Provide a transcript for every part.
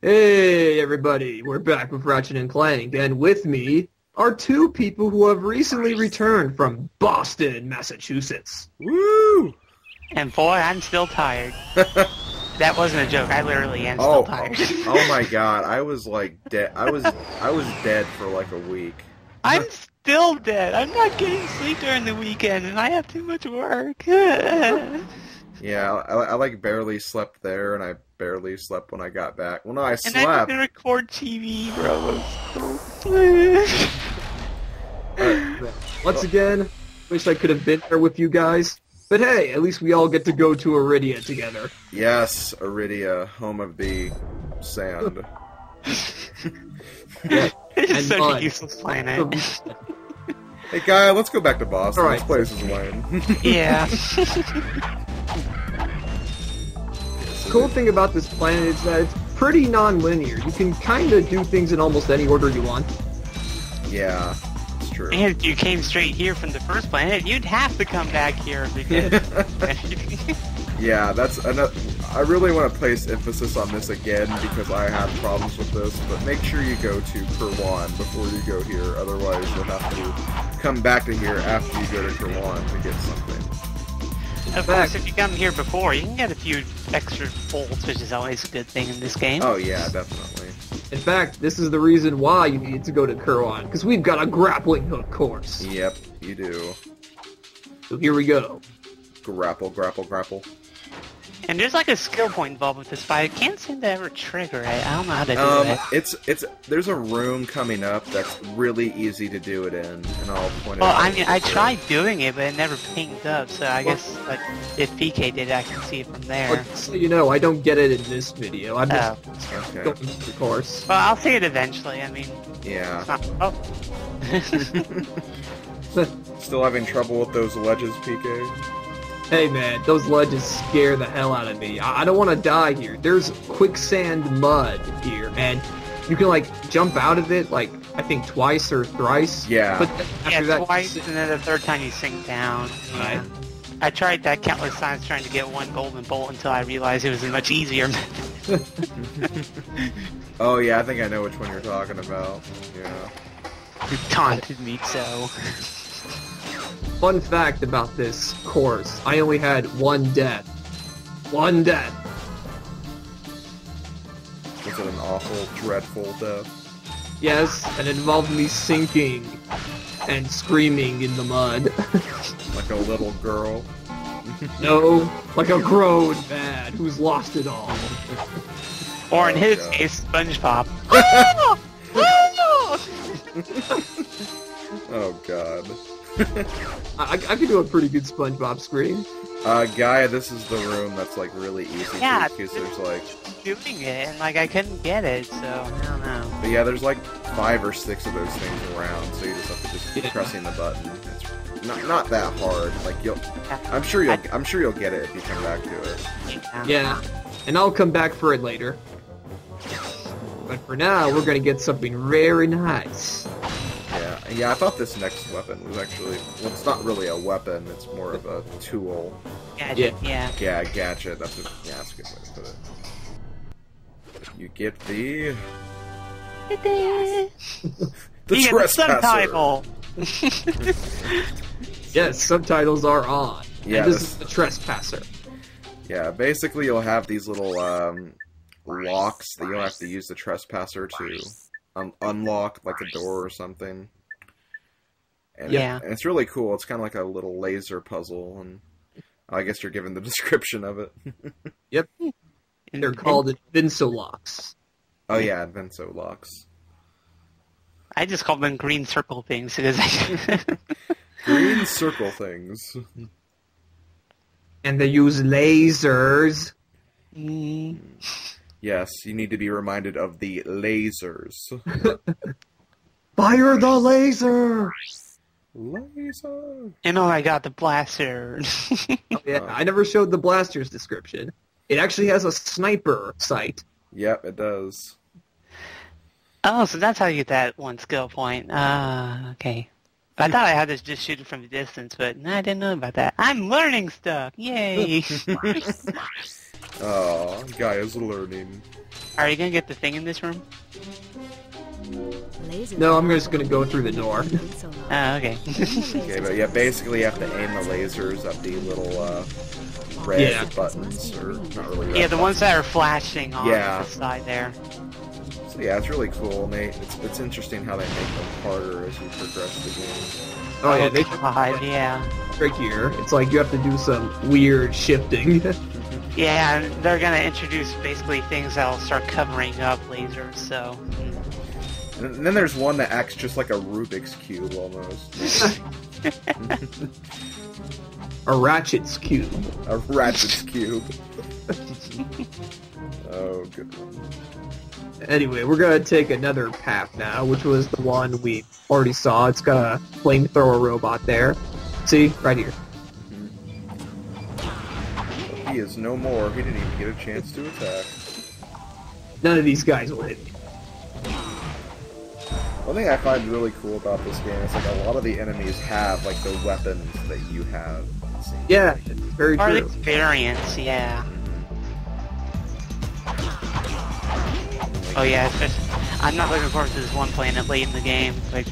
Hey everybody, we're back with Ratchet and Clank, and with me are two people who have recently returned from Boston, Massachusetts. Woo! And boy, I'm still tired. That wasn't a joke. I literally am still tired. Oh my god, I was like dead. I was dead for like a week. I'm still dead. I'm not getting sleep during the weekend, and I have too much work. Yeah, I like barely slept there, and I barely slept when I got back. Well, no, I And slept. I had to record TV, bro. Once again, wish I could have been there with you guys, but hey, at least we all get to go to Aridia together. Yes, Aridia, home of the sand. Yeah, It's and such mud. a useless planet. Hey, guy, let's go back to Boston. All right. This place is lame. Yeah. The cool thing about this planet is that it's pretty non-linear. You can kind of do things in almost any order you want. Yeah, it's true. And if you came straight here from the first planet, you'd have to come back here because... Yeah, that's another. I really want to place emphasis on this again because I had problems with this, but make sure you go to Kerwan before you go here, otherwise you'll have to come back to here after you go to Kerwan to get something. Of course, if you come here before, you can get a few extra bolts, which is always a good thing in this game. Oh yeah, definitely. In fact, this is the reason why you needed to go to Kerwan, because we've got a grappling hook course. Yep, you do. So here we go. Grapple, grapple, grapple. And there's like a skill point involved with this fight. I can't seem to ever trigger it. I don't know how to do it. There's a room coming up that's really easy to do it in, and I'll point it Well, out. I mean, I tried doing it, but it never pinged up, so I guess, like, if PK did it, I can see it from there. Well, just so you know, I don't get it in this video. I'm just Okay. going through the course. Well, I'll see it eventually. I mean, Yeah. it's not... Oh. Still having trouble with those ledges, PK? Hey man, those ledges scare the hell out of me. I don't want to die here. There's quicksand mud here, and you can like jump out of it like I think twice or thrice. Yeah. But after that, Twice, and then the third time you sink down. Yeah. Right. I tried that countless times trying to get one golden bolt until I realized it was a much easier method. Oh yeah, I think I know which one you're talking about. Yeah. You taunted me so. Fun fact about this course, I only had one death. One death. Was it an awful, dreadful death? Yes, and it involved me sinking and screaming in the mud. Like a little girl? No, like a grown man who's lost it all. Or in Oh, his God. case, SpongeBob. Oh god. I could do a pretty good SpongeBob scream. Guy, this is the room that's like really easy Yeah, because there's like... Doing it, and like I couldn't get it, so I don't know. But yeah, there's like 5 or 6 of those things around, so you just have to just keep Yeah. pressing the button. It's not that hard. Like I'm sure you'll get it if you come back to it. Yeah, and I'll come back for it later. But for now, we're gonna get something very nice. Yeah, I thought this next weapon was actually... Well, it's not really a weapon, it's more of a tool. Gadget, yeah. Yeah, gadget, that's a good way to put it. You get the... The trespasser! subtitle! Yes, subtitles are on. Yeah, and this is the trespasser. Yeah, basically you'll have these little locks that you'll have to use the trespasser to unlock, like a door or something. And Yeah. and it's really cool. It's kind of like a little laser puzzle, and I guess you're given the description of it. Yep. And they're called Invinsolocks. Oh yeah, Advenso locks. I just call them green circle things because Green circle things. And they use lasers. Yes, you need to be reminded of the lasers. Fire the laser! Laser! And oh my god, the blaster. Oh, yeah, I never showed the blaster's description. It actually has a sniper sight. Yep, it does. Oh, so that's how you get that one skill point. Okay. I thought I had to just shoot it from a distance, but I didn't know about that. I'm learning stuff! Yay! Oh, guy is learning. Are you gonna get the thing in this room? No, I'm just gonna go through the door. Oh, okay. Okay, but yeah, basically you have to aim the lasers at the little red buttons, or not really red Yeah, the buttons. ones that are flashing on Yeah. the side there. So yeah, it's really cool, and it's interesting how they make them harder as you progress the game. Oh yeah, they God, yeah. right here. It's like you have to do some weird shifting. Yeah, and they're gonna introduce basically things that'll start covering up lasers, so... And then there's one that acts just like a Rubik's Cube, almost. A Ratchet's cube. A Ratchet's Cube. Oh, good. Anyway, we're gonna take another path now, which was the one we already saw. It's got a flamethrower robot there. See? Right here. He is no more. He didn't even get a chance to attack. None of these guys will hit me. One thing I find really cool about this game is like a lot of the enemies have like the weapons that you have. it seems. Yeah, it's very Or the true. experience, yeah. Oh yeah, I'm not looking forward to this one planet late in the game. Like,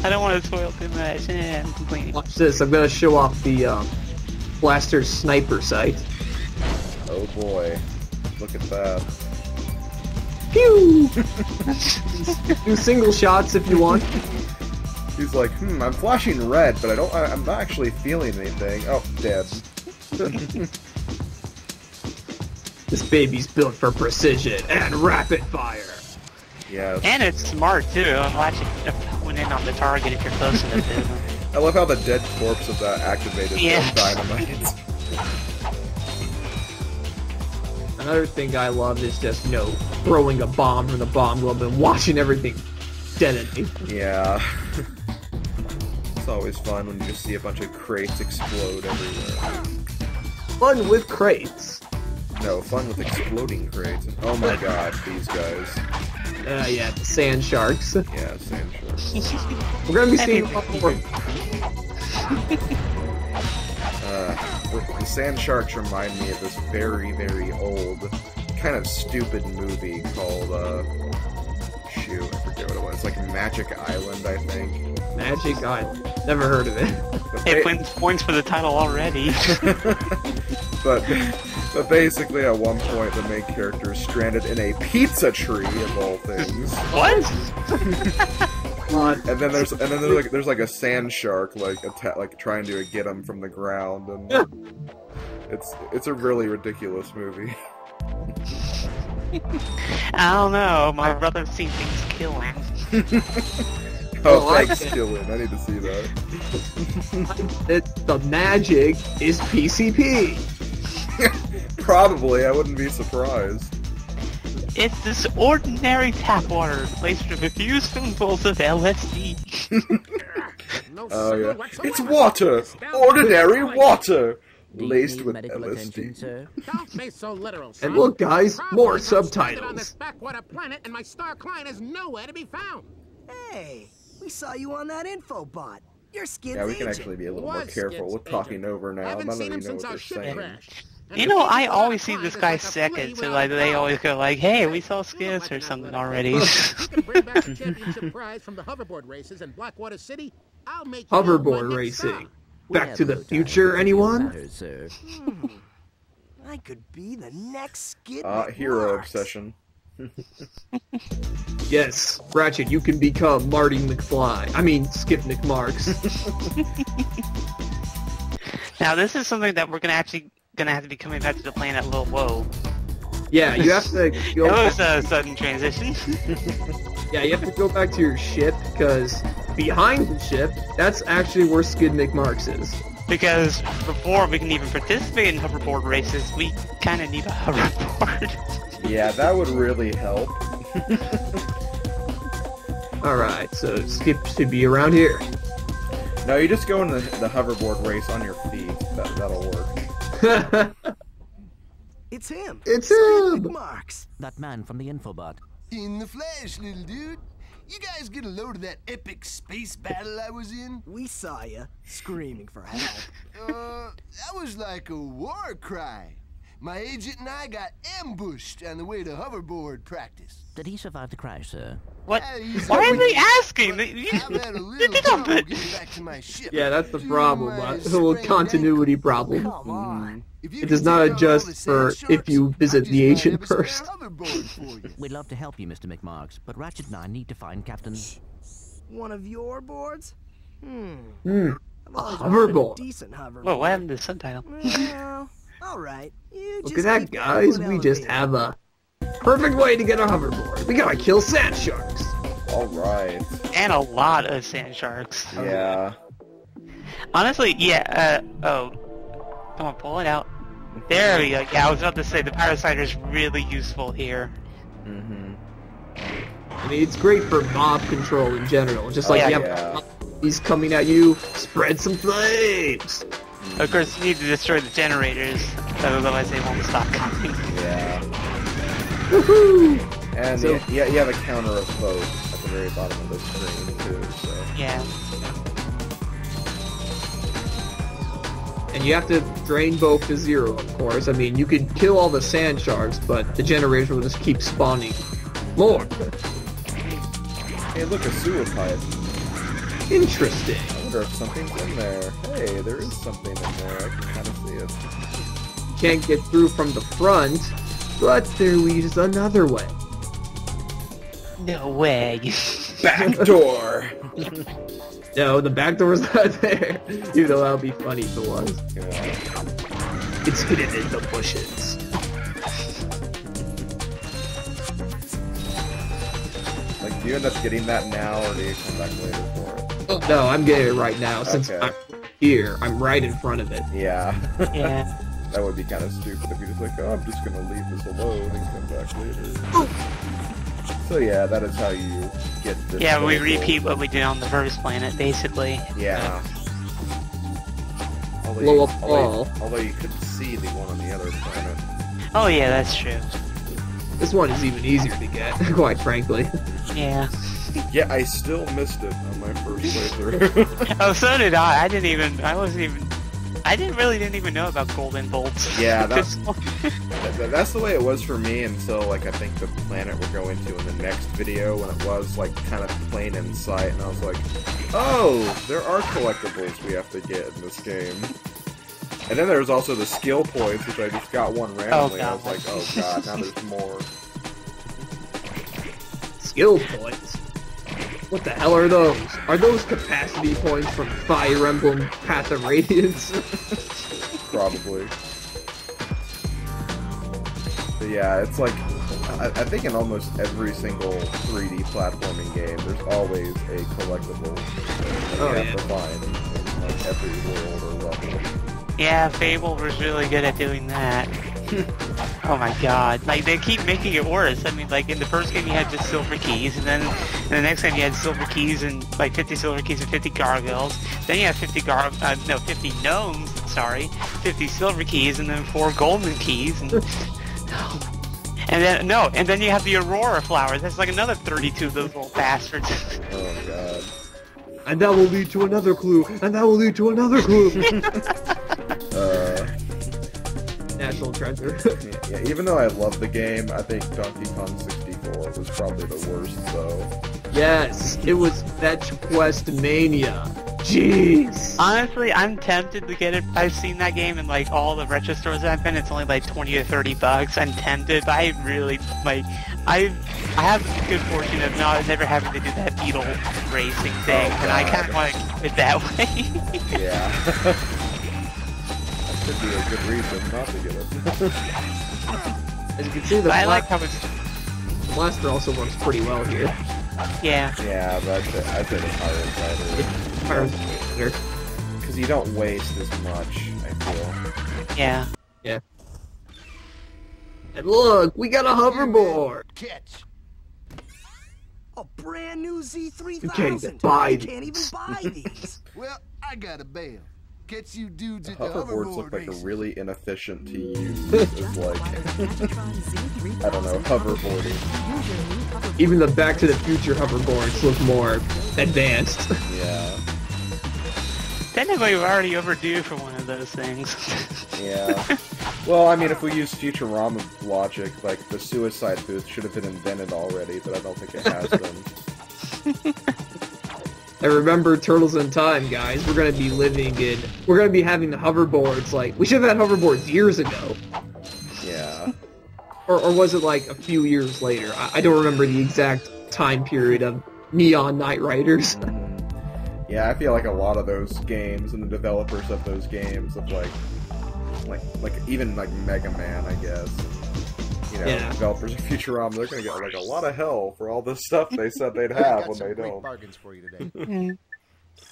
I don't want to spoil too much. I'm complaining. Watch this. I'm gonna show off the blaster's sniper sight. Oh boy, look at that. Pew! Do single shots if you want. He's like, I'm flashing red, but I'm not actually feeling anything. Oh, dead. This baby's built for precision and rapid fire. Yeah. And it's smart too. I'll actually hone in on the target if you're close enough to them. I love how the dead corpse of that activated Yeah. dynamite. Another thing I love is just, throwing a bomb from the bomb globe and watching everything detonate. Yeah. It's always fun when you just see a bunch of crates explode everywhere. Fun with crates. No, fun with exploding crates. Oh my god, these guys. Yeah, the sand sharks. Yeah, sand sharks. We're gonna be seeing a lot more. The sand sharks remind me of this very, very old, kind of stupid movie called, shoot, I forget what it was. Like Magic Island, I think. Magic Island. Never heard of it. But It wins points for the title already. but basically, at one point, the main character is stranded in a pizza tree, of all things. What? And then there's like a sand shark like trying to get him from the ground, and it's a really ridiculous movie. I don't know. My brother's seen things kill him. Oh, thanks, Dylan. I need to see that. The magic is PCP. Probably, I wouldn't be surprised. It's this ordinary tap water laced with a few spoonfuls of LSD. Oh yeah, it's water, ordinary water, laced with LSD. Sir? Don't be so literal, son. And look, guys, Probably more I'm stranded on subtitles. this backwater planet, and my star client is nowhere to be found. Hey, we saw you on that info bot. You're Skid's Yeah, we can agent. actually be a little more Was careful. We're Skid's talking agent. over now. Haven't None of seen you him know since what our they're ship saying. crashed. And You the know, people I that always our see this client guy is like a second, flea so without like a they dog. always go like, "Hey, we saw Skids or something already." If you can bring back the championship prize from the hoverboard races in Blackwater City, I'll make you Hoverboard my next star. racing. Back to the future, anyone? Matters, sir. I could be the next Skid Hero McMarx. obsession. Yes, Ratchet, you can become Marty McFly. I mean, Skip McMarx. Now, this is something that we're gonna have to be coming back to the planet Lil Woe. Yeah, you have to go. It was a sudden transition. Yeah, you have to go back to your ship because behind the ship, that's actually where Skid McMarx is. Because before we can even participate in hoverboard races, we kind of need a hoverboard. Yeah, that would really help. All right, so Skip should be around here. No, you just go in the hoverboard race on your feet. That'll work. It's him. It's Skid him. McMarx. That man from the infobot. In the flesh, little dude. You guys get a load of that epic space battle I was in? We saw you screaming for help. That was like a war cry. My agent and I got ambushed on the way to hoverboard practice. Did he survive the crash, sir? What? He's Why are okay, they asking? but I've had a little trouble getting back to my ship. Yeah, that's the Due to problem. my A little sprained continuity ankle. problem. Come on. If you It can does not take out adjust all the for sand if you sharks, visit I the just might agent have a spare first. hoverboard for you. We'd love to help you, Mr. McMarx, but Ratchet and I need to find Captain... One of your boards? Hmm. I've always Hoverboard. wanted a decent hoverboard. Whoa, what happened to the subtitle? Well, all right. You Look just at that, keep guys. that We foot just elevated. have a perfect way to get a hoverboard. We gotta kill sand sharks. Alright. And a lot of sand sharks. Yeah. Honestly, yeah, oh. Come on, pull it out. There we go. Yeah, I was about to say, the parasite is really useful here. Mm-hmm. I mean, it's great for mob control in general. Just like yeah, you have yeah. he's coming at you, spread some flames. Of course, you need to destroy the generators, otherwise they won't stop coming. Yeah. Woohoo! And So- you have a counter of both at the very bottom of the screen, too, so... Yeah. And you have to drain both to zero, of course. I mean, you could kill all the sand sharks, but the generators will just keep spawning more. Hey, look, a sewer pipe. Interesting. I wonder if something's in there. Hey, there is something in there. I can kind of see it. You can't get through from the front, but there leads another way. No way. Back door! No, the back door's not there. Even though that would be funny if it was. Yeah. It's hidden in the bushes. Like, do you end up getting that now, or do you come back later for it? Oh, no, I'm getting it right now. Since Okay. I'm here, I'm right in front of it. Yeah. Yeah. That would be kind of stupid if you just like, oh, I'm just gonna leave this alone and come back later. So yeah, that is how you get this. Yeah, we level. repeat what we did on the first planet, basically. Yeah. Blow up all. Although you couldn't see the one on the other planet. Oh yeah, that's true. This one is even easier to get, quite frankly. Yeah. Yeah, I still missed it on my first playthrough. Oh, so did I. I didn't even know about golden bolts. Yeah, that's the way it was for me until, like, I think the planet we're going to in the next video, when it was, like, kind of plain in sight, and I was like, oh, there are collectibles we have to get in this game. And then there was also the skill points, which I just got one randomly, and I was like, oh god, now there's more. Skill points? What the hell are those? Are those capacity points from Fire Emblem Path of Radiance? Probably. But yeah, it's like, I think in almost every single 3D platforming game, there's always a collectible that you have to find in like every world or level. Yeah, Fable was really good at doing that. Oh my god. Like, they keep making it worse. I mean, like, in the first game you had just silver keys, and then in the next game you had silver keys and, like, 50 silver keys and 50 gargoyles. Then you have 50 gnomes, sorry. 50 silver keys and then 4 golden keys, and... and then you have the Aurora flowers. That's like another 32 of those little bastards. Oh god. And that will lead to another clue, and that will lead to another clue! National treasure. Yeah, even though I love the game, I think Donkey Kong 64 was probably the worst, though. Yes, it was Fetch Quest Mania. Jeez! Honestly, I'm tempted to get it. I've seen that game in, like, all the retro stores that I've been. It's only like 20 or 30 bucks. I'm tempted, but I really, like, I have the good fortune of never having to do that beetle racing thing, and I kind of want to keep it that way. Yeah. That could be a good reason not to get it. As you can see, the But I like how it's... blaster also works pretty well here. Yeah. Yeah, but I'd say the Pirate's better. Because you don't waste as much, I feel. Yeah. Yeah. And look, we got a hoverboard! Catch. A brand new Z3000. You can't even buy You can't even these. buy these. Well, I got a bail. Catch you dudes at the Hoverboards look hoverboard like a races. really inefficient to use as like, I don't know, hoverboarding. Even the Back to the Future hoverboards look more advanced. Yeah. Technically, we're already overdue for one of those things. Yeah. Well, I mean, if we use Futurama logic, like, the suicide booth should have been invented already, but I don't think it has been. I remember Turtles in Time, guys. We're gonna be having the hoverboards, like, we should have had hoverboards years ago. Yeah. Or was it, like, a few years later? I don't remember the exact time period of Neon Knight Riders. Yeah, I feel like a lot of those games and the developers of those games of like even like Mega Man, I guess. You know, Yeah. developers of Futurama, they're gonna get like a lot of hell for all this stuff they said they'd have when they don't. Bargains for you today.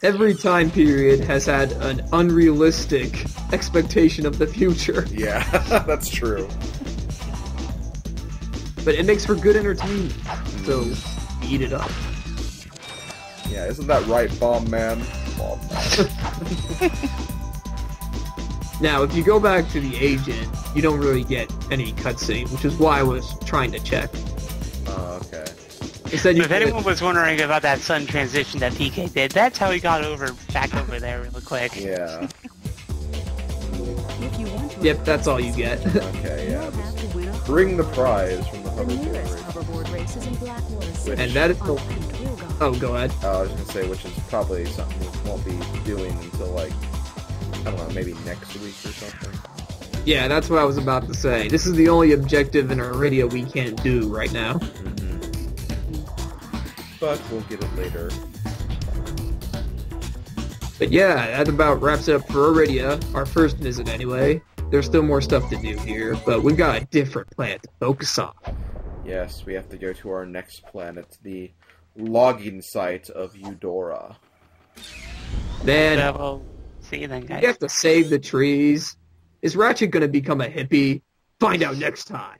Every time period has had an unrealistic expectation of the future. Yeah, that's true. But it makes for good entertainment, so eat it up. Yeah, isn't that right, Bomb Man? Bomb Man. Now, if you go back to the agent, you don't really get any cutscene, which is why I was trying to check. Oh, okay. Instead, you If anyone was wondering about that sun transition that PK did, that's how he got back over there real quick. Yeah. Yep, that's all you get. Okay, yeah. Just bring the prize from the hoverboard race. Which, And that is the... Oh, go ahead. I was gonna say, which is probably something we won't be doing until, like, I don't know, maybe next week or something. Yeah, that's what I was about to say. This is the only objective in Aridia we can't do right now. But we'll get it later. But yeah, that about wraps it up for Aridia, our first visit anyway. There's still more stuff to do here, but we've got a different planet to focus on. Yes, we have to go to our next planet, the logging site of Eudora. Man, So, we'll see you then, guys. you have to save the trees. Is Ratchet gonna become a hippie? Find out next time.